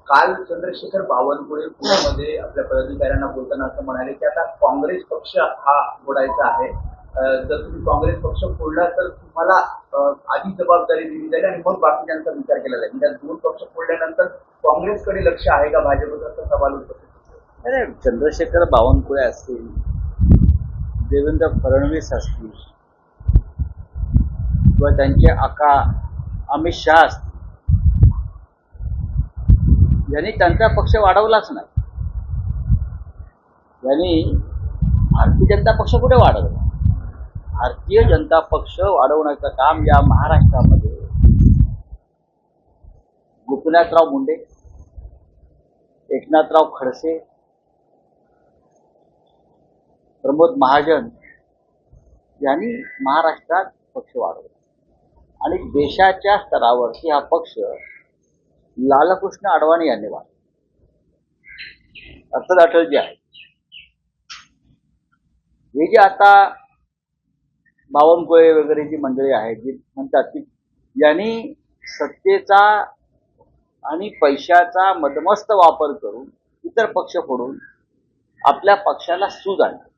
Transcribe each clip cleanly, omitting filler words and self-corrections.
काल चंद्रशेखर बावनकुळे पुण्यामध्ये आपल्या पदाधिकाऱ्यांना बोलताना असं म्हणाले की आता काँग्रेस पक्ष हा फोडायचा आहे. जर तुम्ही काँग्रेस पक्ष फोडला तर तुम्हाला आधी जबाबदारी दिली जाईल आणि मग बाकीच्यांचा विचार केला जाईल. म्हणजे दोन पक्ष फोडल्यानंतर काँग्रेसकडे लक्ष आहे का भाजपचा, असा सवाल होतो. अरे चंद्रशेखर बावनकुळे असतील, देवेंद्र फडणवीस असतील किंवा त्यांचे आका अमित शहा असतील, यांनी त्यांचा पक्ष वाढवलाच नाही. यांनी भारतीय जनता पक्ष कुठे वाढवला? भारतीय जनता पक्ष वाढवण्याचं काम या महाराष्ट्रामध्ये गोपीनाथराव मुंडे, एकनाथराव खडसे, प्रमोद महाजन यांनी महाराष्ट्रात पक्ष वाढवला आणि देशाच्या स्तरावरती हा पक्ष लालकृष्ण अडवाणी यांनी वाढवला. अर्थात अटलजी आहे. हे जे आता बावनकुळे वगैरे जी मंडळी आहेत जी म्हणतात की यांनी सत्तेचा आणि पैशाचा मदमस्त वापर करून इतर पक्ष फोडून आपल्या पक्षाला सूज आणली.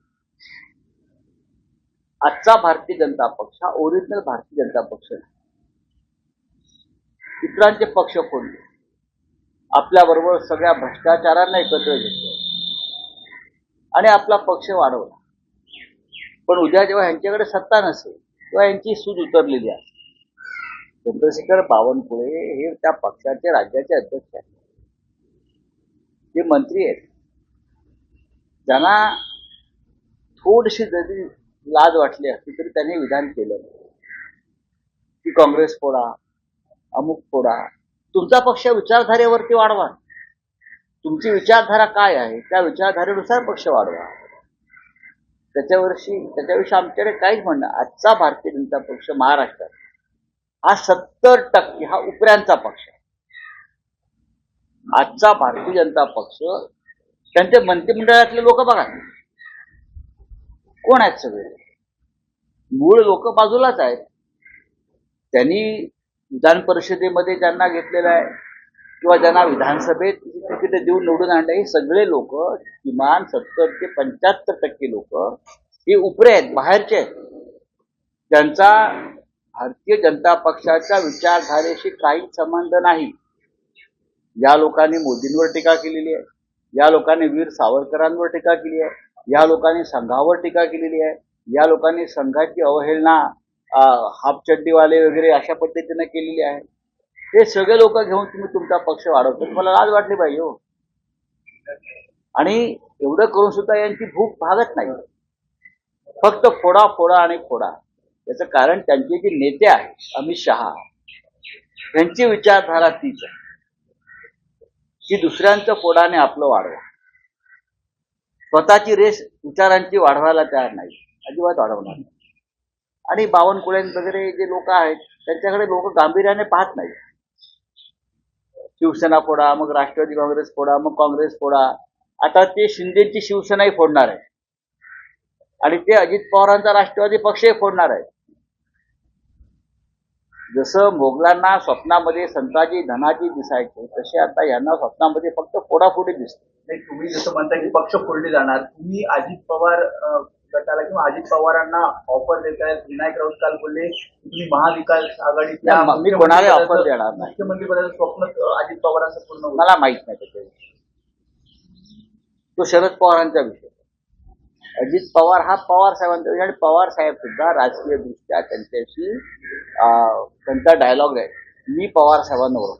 आजचा भारतीय जनता पक्ष हा ओरिजिनल भारतीय जनता पक्ष नाही. इतरांचे पक्ष फोडले, आपल्याबरोबर सगळ्या भ्रष्टाचारांना एकत्र घेतले आणि आपला पक्ष वाढवला. पण उद्या जेव्हा यांच्याकडे सत्ता नसेल तेव्हा यांची सूज उतरलेली आहे. चंद्रशेखर बावनकुळे हे त्या पक्षाचे राज्याचे अध्यक्ष आहेत. ते मंत्री आहेत. ज्यांना थोडीशी जरी लाज वाटली असती तरी त्यांनी विधान केलं की काँग्रेस फोडा, अमुक फोडा. तुमचा पक्ष विचारधारेवरती वाढवा. तुमची विचारधारा काय आहे त्या विचारधारेनुसार पक्ष वाढवा. त्याच्याविषयी आमच्याकडे काहीच म्हणणं. आजचा भारतीय जनता पक्ष महाराष्ट्रात हा 70% हा उपऱ्यांचा पक्ष आहे. आजचा भारतीय जनता पक्ष त्यांच्या मंत्रिमंडळातले लोक बघा कोण आहेत? सगळे मूळ लोक बाजूलाच आहेत. त्यांनी विधान परिषदेमध्ये ज्यांना घेतलेलं आहे किंवा ज्यांना विधानसभेत तिकीट देऊन निवडून आणलं, हे सगळे लोक किमान 70 ते 75% लोक हे उपरे आहेत, बाहेरचे आहेत. त्यांचा भारतीय जनता पक्षाच्या विचारधारेशी काही संबंध नाही. या लोकांनी मोदींवर टीका केलेली आहे, या लोकांनी वीर सावरकरांवर टीका केली आहे, या लोकांनी संघावर टीका केलेली आहे, या लोकांनी संघाची अवहेलना हाफचड्डीवाले वगैरे अशा पद्धतीने केलेली आहे. हे सगळे लोक घेऊन तुम्ही तुमचा पक्ष वाढवतो. तुम्हाला लाज वाटली पाहिजे हो. आणि एवढं करून सुद्धा यांची भूक भागत नाही. फक्त फोडा फोडा आणि फोडा. याचं कारण त्यांचे जे नेते आहेत अमित शहा, त्यांची विचारधारा तीच आहे की दुसऱ्यांचं फोडाने आपलं वाढवा. स्वतःची रेस विचारांची वाढवायला तयार नाही, अजिबात वाढवणार नाही. आणि बावनकुळे वगैरे जे लोक आहेत त्यांच्याकडे लोक गांभीर्याने पाहत नाही. शिवसेना फोडा, मग राष्ट्रवादी काँग्रेस फोडा, मग काँग्रेस फोडा. आता ते शिंदेची शिवसेनाही फोडणार आहे आणि ते अजित पवारांचा राष्ट्रवादी पक्षही फोडणार आहे. जसं मोगलांना स्वप्नामध्ये संताजी धनाजी दिसायचे तसे आता यांना स्वप्नामध्ये फक्त फोडाफोडी दिसते. तुम्ही जसं म्हणता की पक्ष फोडले जाणार, तुम्ही अजित पवार गटाला किंवा अजित पवारांना ऑफर देताय. विनायक राऊत काल बोलले तुम्ही महाविकास आघाडीच्या मी कोणाला ऑफर देणार नाही. मुख्यमंत्री पदाचं स्वप्न अजित पवारांचं पूर्ण होईल. मला माहित नाही त्याच्याविषयी. तो शरद पवारांचा विषय. अजित पवार हा पवार साहेबांचा विषय आणि पवार साहेब सुद्धा राजकीय दृष्ट्या त्यांच्याशी त्यांचा डायलॉग आहे. मी पवार साहेबांवर,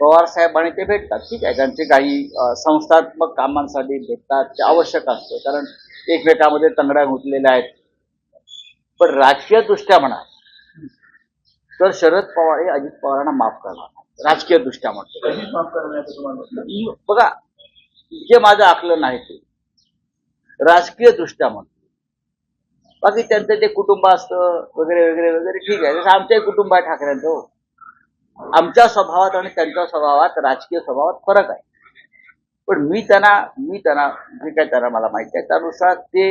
पवार साहेब आणि ते भेटतात. ठीक आहे, त्यांचे काही संस्थात्मक कामांसाठी भेटतात, ते आवश्यक असतं कारण एकमेकांमध्ये तंगड्या घुसलेल्या आहेत. पण राजकीय दृष्ट्या म्हणा तर शरद पवार हे अजित पवारांना माफ करणार. राजकीय दृष्ट्या म्हणतो माफ करण्याचं तुम्हाला बघा, जे माझं आकलन आहे ते राजकीय दृष्ट्या म्हणतो. बाकी त्यांचं जे कुटुंब असतं वगैरे वगैरे वगैरे ठीक आहे. जसं आमचंही कुटुंब आहे ठाकरेंचं. आमच्या स्वभावात आणि त्यांच्या स्वभावात, राजकीय स्वभावात फरक आहे. पण मी त्यांना जे काय त्यांना मला माहिती आहे त्यानुसार ते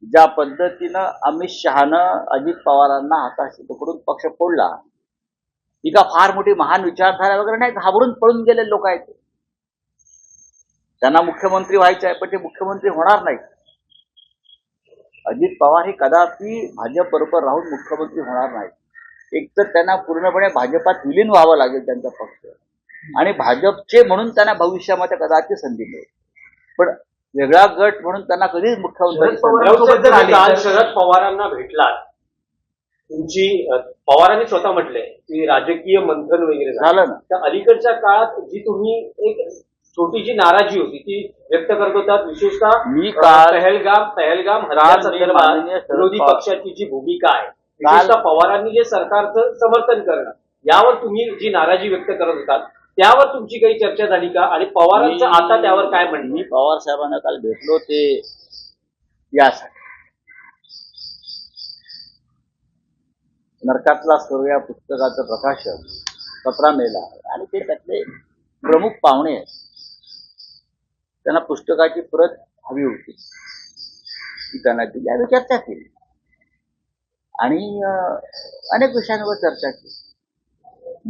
ज्या पद्धतीनं अमित शहानं अजित पवारांना हाताशी पकडून पक्ष फोडला, ही का फार मोठी महान विचारधारा वगैरे नाही, घाबरून पळून गेलेले लोक आहेत. त्यांना मुख्यमंत्री व्हायचं आहे, पण ते मुख्यमंत्री होणार नाही. अजित पवार हे कदापि भाजप बरोबर राहून मुख्यमंत्री होणार नाही. एक तर त्यांना पूर्णपणे भाजपात विलीन व्हावं लागेल त्यांचा पक्ष, आणि भाजपचे म्हणून त्यांना भविष्यामध्ये कदाचित संधी मिळेल, पण वेगळा गट म्हणून त्यांना कधीच मुख्यमंत्री. काल शरद पवारांना भेटलात, तुमची पवारांनी स्वतः म्हटलंय की राजकीय मंथन वगैरे झालं ना. तर अलीकडच्या काळात जी तुम्ही एक छोटीशी नाराजी होती ती व्यक्त करत होतात, विशेषतः मी काल पहलगाम हल्ल्यासंदर्भात विरोधी पक्षाची जी भूमिका आहे, विशेषतः पवारांनी जे सरकारचं समर्थन करणं, यावर तुम्ही जी नाराजी व्यक्त करत होतात त्यावर तुमची काही चर्चा झाली का, आणि पवारांचं आता त्यावर काय म्हणणं? मी पवार साहेबांना काल भेटलो ते यासाठी, नरकातला स्वर्ग या पुस्तकाचं प्रकाशन 17 मेला आणि ते त्यातले प्रमुख पाहुणे आहेत. त्यांना पुस्तकाची प्रत हवी होती, ती त्यांना दिली, आम्ही चर्चा केली आणि अनेक विषयांवर चर्चा केली.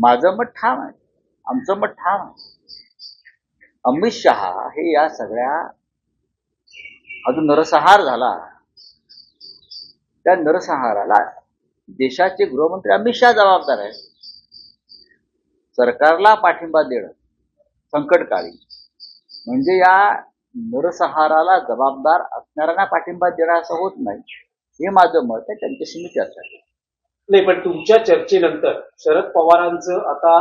माझं मत ठाम आहे, आमचं मत ठाम आहे. अमित शहा हे या सगळ्या अजून नरसंहार झाला, त्या नरसंहाराला देशाचे गृहमंत्री अमित शहा जबाबदार आहेत. सरकारला पाठिंबा देणं संकटकाळी म्हणजे या नरसंहाराला जबाबदार असणाऱ्यांना पाठिंबा देणं असं होत नाही, हे माझं मत आहे. त्यांच्याशी मी चर्चा केली नाही, पण तुमच्या चर्चेनंतर शरद पवारांचं आता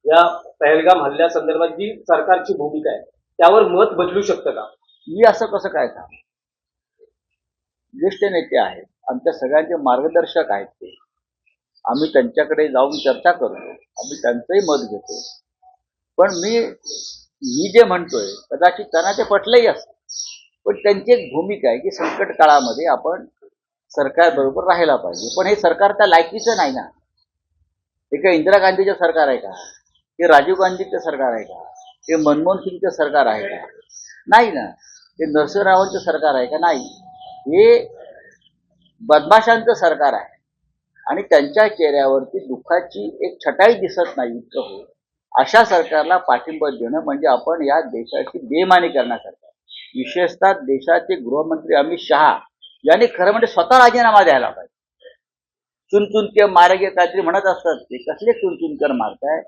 या पहलगाम हल्ल्यासंदर्भात जी सरकारची भूमिका आहे त्यावर मत बदलू शकतं का? मी असं कसं काय सांग, ज्येष्ठ नेते आहेत, आमच्या सगळ्यांचे मार्गदर्शक आहेत ते, आम्ही त्यांच्याकडे जाऊन चर्चा करतो, आम्ही त्यांचंही मत घेतो. पण मी जे म्हणतोय कदाचित त्यांना ते पटलंही असतं, पण त्यांची एक भूमिका आहे की संकट काळामध्ये आपण सरकार बरोबर राहायला पाहिजे. पण हे सरकार त्या लायकीचं नाही ना. हे काय इंदिरा गांधीचं सरकार आहे का, हे राजीव गांधीचं सरकार आहे का, हे मनमोहन सिंगचं सरकार आहे का? नाही ना. हे नरसिंहरावांचं सरकार आहे का? नाही. हे बदमाशांचं सरकार आहे आणि त्यांच्या चेहऱ्यावरती दुःखाची एक छटाई दिसत नाही इतकं हो. अशा सरकारला पाठिंबा देणं म्हणजे आपण या देशाची बेईमानी करण्यासारखं. विशेषतः देशाचे गृहमंत्री अमित शहा यांनी खरं म्हणजे स्वतः राजीनामा द्यायला पाहिजे. चुनचुनके मारेगे काहीतरी म्हणत असतात, ते कसले चुनचुनकर मारताय?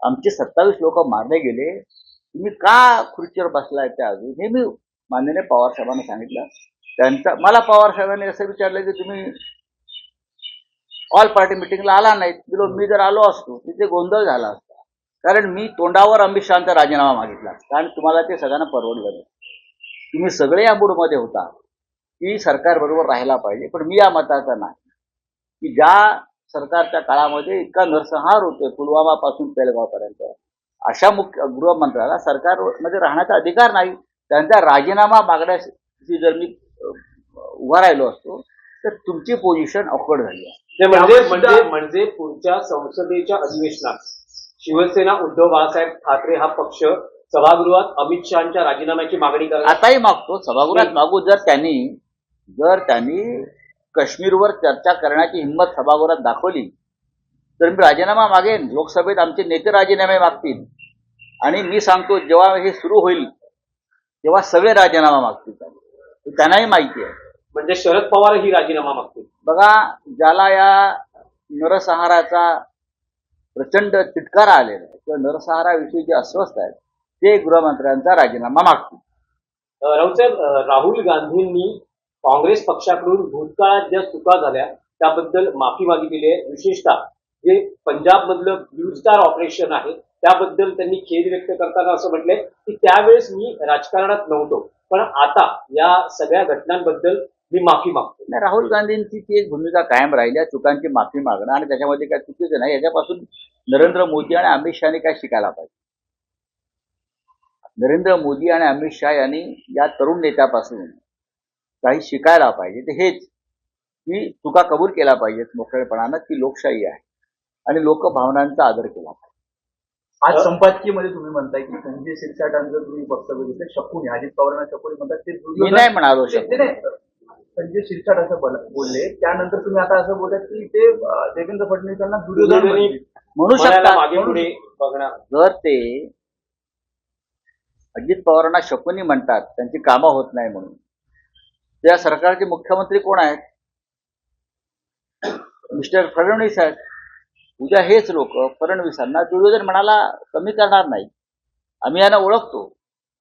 आमचे 27 लोक मारले गेले, तुम्ही का खुर्चीवर बसलाय त्या अजून? हे मी माननीय पवार साहेबांना सांगितलं. त्यांचा मला पवार साहेबांनी असं विचारलं की तुम्ही ऑल पार्टी मिटिंगला आला नाहीत. मी जर आलो असतो तिथे गोंधळ झाला असता, कारण मी तोंडावर अमित शहाचा राजीनामा मागितला कारण तुम्हाला ते सगळ्यांना परवडलं नाही. तुम्ही सगळे या मूडमध्ये होता की सरकार बरोबर राहायला पाहिजे, पण मी या मताचा नाही की ज्या सरकारच्या काळामध्ये इतका नरसंहार होतोय पुलवामापासून पेलगावपर्यंत, अशा मुख्य गृहमंत्र्याला सरकारमध्ये राहण्याचा अधिकार नाही. त्यांचा राजीनामा मागण्याची जर मी उभा राहिलो असतो तर तुमची पोझिशन ऑकवर्ड झाली आहे. म्हणजे पुढच्या संसदेच्या अधिवेशनात शिवसेना उद्धव बाळासाहेब ठाकरे हा पक्ष सभागृहात अमित शहाच्या राजीनाम्याची मागणी करणार. आताही मागतो, सभागृहात मागू. जर त्यांनी काश्मीरवर चर्चा करण्याची हिंमत सभागृहात दाखवली तर मी राजीनामा मागेन. लोकसभेत आमचे नेते राजीनामे मागतील आणि मी सांगतो जेव्हा हे सुरू होईल तेव्हा सगळे राजीनामा मागतील. त्यांनाही माहिती आहे. म्हणजे शरद पवार ही राजीनामा मागतील. बघा, ज्याला या नरसंहाराचा प्रचंड तिटकारा आलेला आहे किंवा नरसंहाराविषयी जे अस्वस्थ आहेत ते गृहमंत्र्यांचा राजीनामा मागतील. राऊतसाहेब, राहुल गांधींनी काँग्रेस पक्षाकडून भूतकाळात ज्या चुका झाल्या त्याबद्दल माफी मागितलेली आहे. विशेषतः जे पंजाब मधलं ब्लू स्टार ऑपरेशन आहे त्याबद्दल त्यांनी खेद व्यक्त करताना असं म्हटलंय की त्यावेळेस मी राजकारणात नव्हतो, पण आता या सगळ्या घटनांबद्दल मी माफी मागतो. नाही, राहुल गांधींची ती एक भूमिका कायम राहिली आहे, चुकांची माफी मागणं, आणि त्याच्यामध्ये काय चुकीचं नाही. याच्यापासून नरेंद्र मोदी आणि अमित शहानी काय शिकायला पाहिजे? नरेंद्र मोदी आणि अमित शहा यांनी या तरुण नेत्यापासून काही शिकायला पाहिजे. ते हेच की चुका कबूल केला पाहिजेत मोकळेपणानं, की लोकशाही आहे आणि लोकभावनांचा आदर केला पाहिजे. आज संपादकीयमध्ये तुम्ही म्हणताय की संजय शिरसाटांचं तुम्ही वक्तव्य घेतलं शकून, अजित पवारांना शकून म्हणतात ते मी नाही म्हणालो ते नाही. संजय शिरसाट असं बोलले, त्यानंतर तुम्ही आता असं बोलत की ते देवेंद्र फडणवीसांना दुर्योधन दुर्योधनी म्हणतील. म्हणू म्हणायला शकतात. मागे पुढे बघणार. जर ते अजित पवारांना शकुनी म्हणतात त्यांची कामं होत नाही म्हणून, त्या सरकारचे मुख्यमंत्री कोण आहेत? मिस्टर फडणवीस आहेत. उद्या हेच लोक फडणवीसांना दुर्योधन म्हणाला कमी करणार नाही. आम्ही यांना ओळखतो,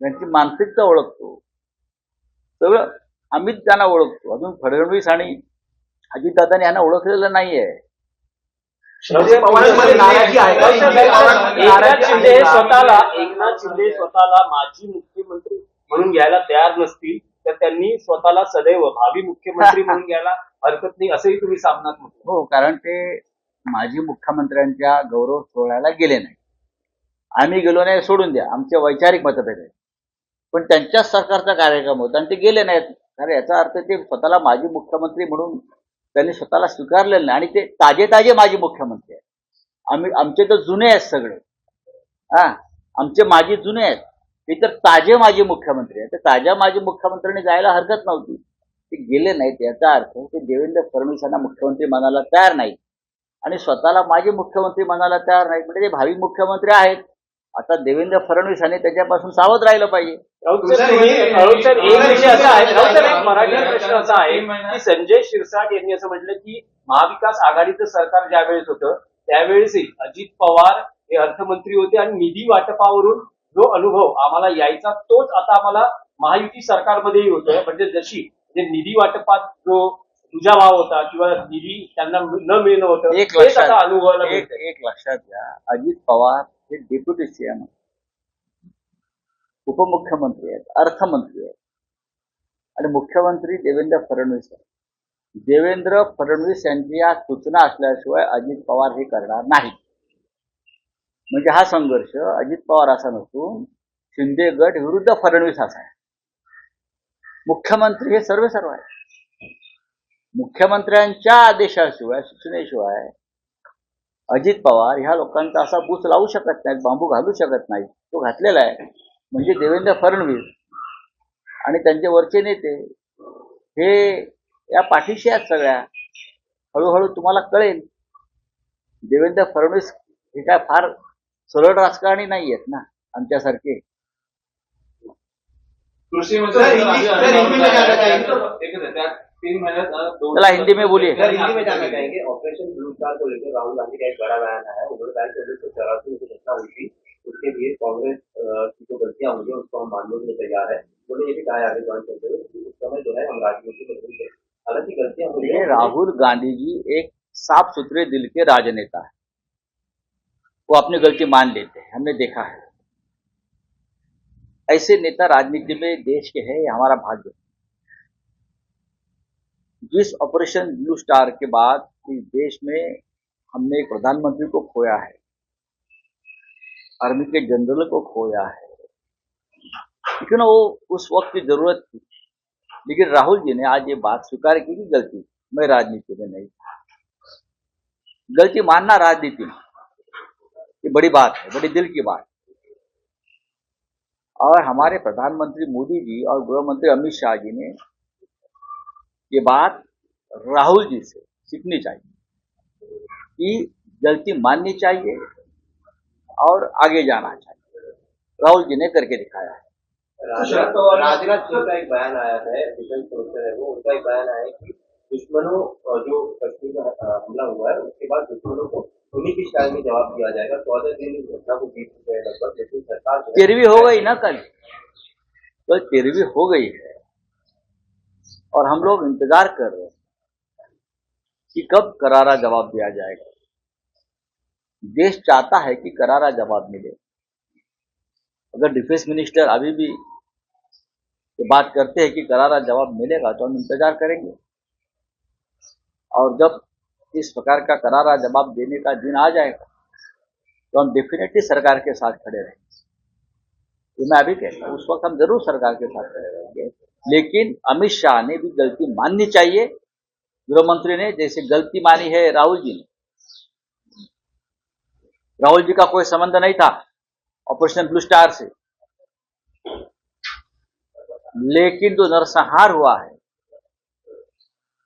त्यांची मानसिकता ओळखतो, सगळं आम्हीच त्यांना ओळखतो. अजून फडणवीस आणि अजितदादांनी यांना ओळखलेलं नाहीये. शिंदे पवारांमध्ये नाराजी आहे का? शिंदे पवारांमध्ये एकनाथ नाराजी शिंदे आहे हे का? स्वतःला माजी मुख्यमंत्री म्हणून घ्यायला तयार नसतील तर त्यांनी स्वतःला सदैव भावी मुख्यमंत्री म्हणून घ्यायला हरकत नाही असंही तुम्ही सामनात म्हटलं. हो, कारण ते माजी मुख्यमंत्र्यांच्या गौरव सोहळ्याला गेले नाही. आम्ही गेलो नाही सोडून द्या, आमचे वैचारिक मतभेद आहेत, पण त्यांच्याच सरकारचा कार्यक्रम होता आणि ते गेले नाहीत. कारण याचा अर्थ ते स्वतःला माजी मुख्यमंत्री म्हणून त्यांनी स्वतःला स्वीकारलेलं नाही. आणि ते ताजे माजी मुख्यमंत्री आहेत. आमचे तर जुने आहेत सगळे. आमचे माजी जुने आहेत, ते तर ताजे माजी मुख्यमंत्री आहेत. तर ताज्या माजी मुख्यमंत्र्यांनी जायला हरकत नव्हती. ते गेले नाहीत. याचा अर्थ ते देवेंद्र फडणवीसांना मुख्यमंत्री मानायला तयार नाहीत आणि स्वतःला माजी मुख्यमंत्री मानायला तयार नाहीत. म्हणजे ते भावी मुख्यमंत्री आहेत. आता देवेंद्र फडणवीसांनी त्याच्यापासून सावध राहिलं पाहिजे. राऊत सर, एक विषय असा आहे, राऊत सर, एक मराठी प्रश्न असा आहे की संजय शिरसाट यांनी असं म्हटलं की महाविकास आघाडीचं सरकार ज्यावेळेस होतं त्यावेळेसही अजित पवार हे अर्थमंत्री होते आणि निधी वाटपावरून जो अनुभव आम्हाला यायचा तोच आता आम्हाला महायुती सरकारमध्येही होतोय. म्हणजे जशी निधी वाटपात जो तुझाभाव होता किंवा निधी त्यांना न मिळणं होतं एक तेच आता अनुभवाला लक्षात मिळतंय. एक लक्षात घ्या, अजित पवार हे डेप्युटी सीएम, उपमुख्यमंत्री आहेत, अर्थमंत्री आहेत आणि मुख्यमंत्री देवेंद्र फडणवीस आहेत. देवेंद्र फडणवीस यांची या सूचना असल्याशिवाय अजित पवार हे करणार नाही. म्हणजे हा संघर्ष अजित पवार असा नसून शिंदे गट विरुद्ध फडणवीस असा आहे. मुख्यमंत्री हे सर्व आहे. मुख्यमंत्र्यांच्या आदेशाशिवाय, सूचनेशिवाय अजित पवार ह्या लोकांचा असा बूच लावू शकत नाहीत, बांबू घालू शकत नाहीत. तो घातलेला आहे. म्हणजे देवेंद्र फडणवीस आणि त्यांचे वरचे नेते हे या पाठीशी आहेत सगळ्या. हळूहळू तुम्हाला कळेल. देवेंद्र फडणवीस हे काय फार सरळ राजकारणी नाही आहेत ना आमच्यासारखे. कृषि चला हिंदी में बोलिए. हिंदी में जानना चाहेंगे ऑपरेशन ब्लू स्टार को लेकर राहुल गांधी का एक बड़ा बयान आया है. उन्होंने कहा कि 1984 में जो घटना हुई थी उसके लिए कांग्रेस की जो गलतियां हुई है उसको हम मानने के लिए तैयार है. उन्होंने ये भी कहा है आगे ज्वाइन करते हुए कि उस समय जो है हम राजनीति में नहीं थे. हालांकि गलतियां हुई ये है. राहुल गांधी जी एक साफ सुथरे दिल के राजनेता है. वो अपनी गलती मान लेते हैं, हमने देखा है. ऐसे नेता राजनीति में देश के हैं, ये हमारा भाग्य. जिस ऑपरेशन ब्लू स्टार के बाद इस देश में हमने एक प्रधानमंत्री को खोया है, आर्मी के जनरल को खोया है, लेकिन वो उस वक्त की जरूरत थी. लेकिन राहुल जी ने आज ये बात स्वीकार की कि गलती, मैं राजनीति में नहीं था. गलती मानना राजनीति में ये बड़ी बात है, बड़ी दिल की बात. और हमारे प्रधानमंत्री मोदी जी और गृह मंत्री अमित शाह जी ने ये बात राहुल जी से सीखनी चाहिए कि गलती माननी चाहिए और आगे जाना चाहिए. राहुल जी ने करके दिखाया है. राजनाथ सिंह का एक बयान आया है, डिफेंस मिनिस्टर है वो, उनका एक बयान आया है कि दुश्मनों जो कश्मीर में हमला हुआ है उसके बाद दुश्मनों को उन्हीं की स्टाइल में जवाब दिया जाएगा. 14 दिन इस घटना को बीत चुके हैं लगभग, लेकिन सरकार 13वीं हो गई ना कल 13वीं हो गई है और हम लोग इंतजार कर रहे हैं कि कब करारा जवाब दिया जाएगा. देश चाहता है कि करारा जवाब मिले. अगर डिफेंस मिनिस्टर अभी भी ये बात करते हैं कि करारा जवाब मिलेगा तो हम इंतजार करेंगे. और जब इस प्रकार का करारा जवाब देने का दिन आ जाएगा तो हम डेफिनेटली सरकार के साथ खड़े रहेंगे. ये मैं अभी कहता हूँ, उस वक्त हम जरूर सरकार के साथ खड़े रहेंगे. लेकिन अमित शाह ने भी गलती माननी चाहिए. गृह मंत्री ने जैसे गलती मानी है राहुल जी ने. राहुल जी का कोई संबंध नहीं था ऑपरेशन ब्लू स्टार से, लेकिन जो नरसंहार हुआ है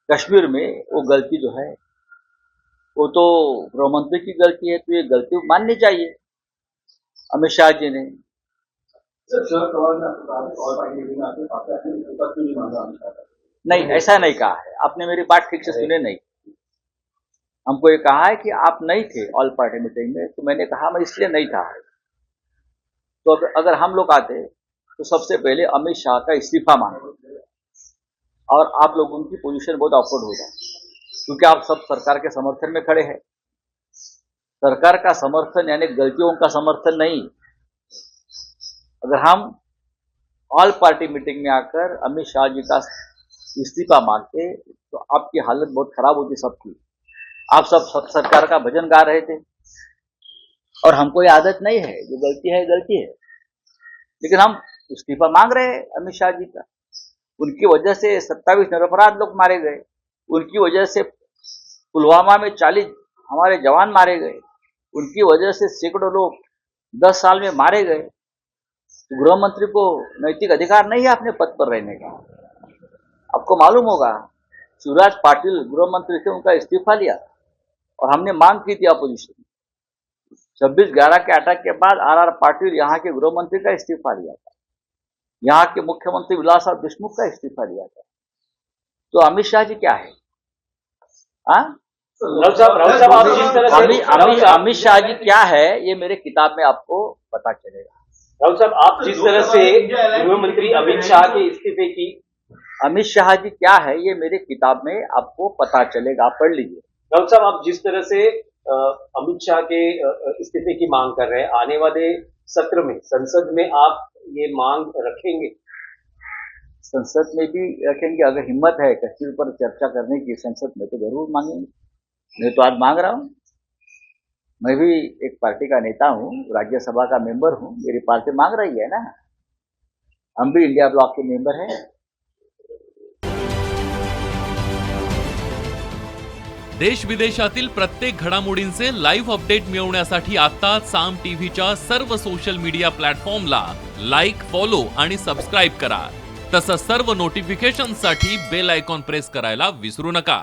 कश्मीर में वो गलती जो है वो तो गृहमंत्री की गलती है, तो ये गलती माननी चाहिए अमित शाह जी ने। शरद पवार ने आपको कहा है और पार्टी मीटिंग में आपने आपके अपने ऊपर क्यों नहीं मांगा अमित शाह का? नहीं, ऐसा नहीं कहा है, आपने मेरी बात ठीक से सुने नहीं। हमको ये कहा है कि आप नहीं थे ऑल पार्टी मीटिंग में, तो मैंने कहा मैं इसलिए नहीं था। तो अगर हम लोग आते तो सबसे पहले अमित शाह का इस्तीफा मांगते और आप लोगों की पोजीशन बहुत ऑकवर्ड हो जाए, क्योंकि आप सब सरकार के समर्थन में खड़े हैं। सरकार का समर्थन यानी गलतियों का समर्थन नहीं। अगर हम ऑल पार्टी मीटिंग में आकर अमित शाह जी का इस्तीफा मांगते तो आपकी हालत बहुत खराब होती सबकी। आप सब सरकार का भजन गा रहे थे और हमको ये आदत नहीं है, जो गलती है गलती है, लेकिन हम इस्तीफा मांग रहे हैं अमित शाह जी का। उनकी वजह से 27 निरपराध लोग मारे गए, उनकी वजह से पुलवामा में 40 हमारे जवान मारे गए, उनकी वजह से सैकड़ों लोग 10 साल में मारे गए। तो गृह मंत्री को नैतिक अधिकार नहीं है अपने पद पर रहने का। आपको मालूम होगा शिवराज पाटिल गृह मंत्री थे, उनका इस्तीफा लिया और हमने मांग की थी अपोजिशन। 26/11 के अटैक के बाद आर पाटिल यहाँ के गृह मंत्री का इस्तीफा लिया था, यहाँ के मुख्यमंत्री विलासराव देशमुख का इस्तीफा लिया था। तो अमित शाह जी क्या है? राहुल साहब आप जिस तरह से अमित शाह जी क्या है ये मेरे किताब में आपको पता चलेगा। राहुल साहब आप जिस तरह से गृह मंत्री अमित शाह के इस्तीफे की अमित शाह जी क्या है ये मेरे किताब में आपको पता चलेगा, आप पढ़ लीजिए। राहुल साहब आप जिस तरह से अमित शाह के इस्तीफे की मांग कर रहे हैं, आने वाले सत्र में संसद में आप ये मांग रखेंगे? संसद में भी रखेंगे, अगर हिम्मत है कश्मीर पर चर्चा करने की संसद में तो जरूर मांगेंगे। मैं तो आज मांग रहा हूँ, मैं भी एक पार्टी का नेता हूँ, राज्यसभा का मेंबर हूँ, मेरी पार्टी मांग रही है ना, हम भी इंडिया ब्लॉक के मेंबर हैं। देश विदेशातील प्रत्येक घडामोडींचे लाईव्ह अपडेट मिळवण्यासाठी आता साम टीव्हीच्या सर्व सोशल मीडिया प्लॅटफॉर्मला लाईक, फॉलो आणि सबस्क्राईब करा। तसंच सर्व नोटिफिकेशनसाठी बेल आयकॉन प्रेस करायला विसरू नका।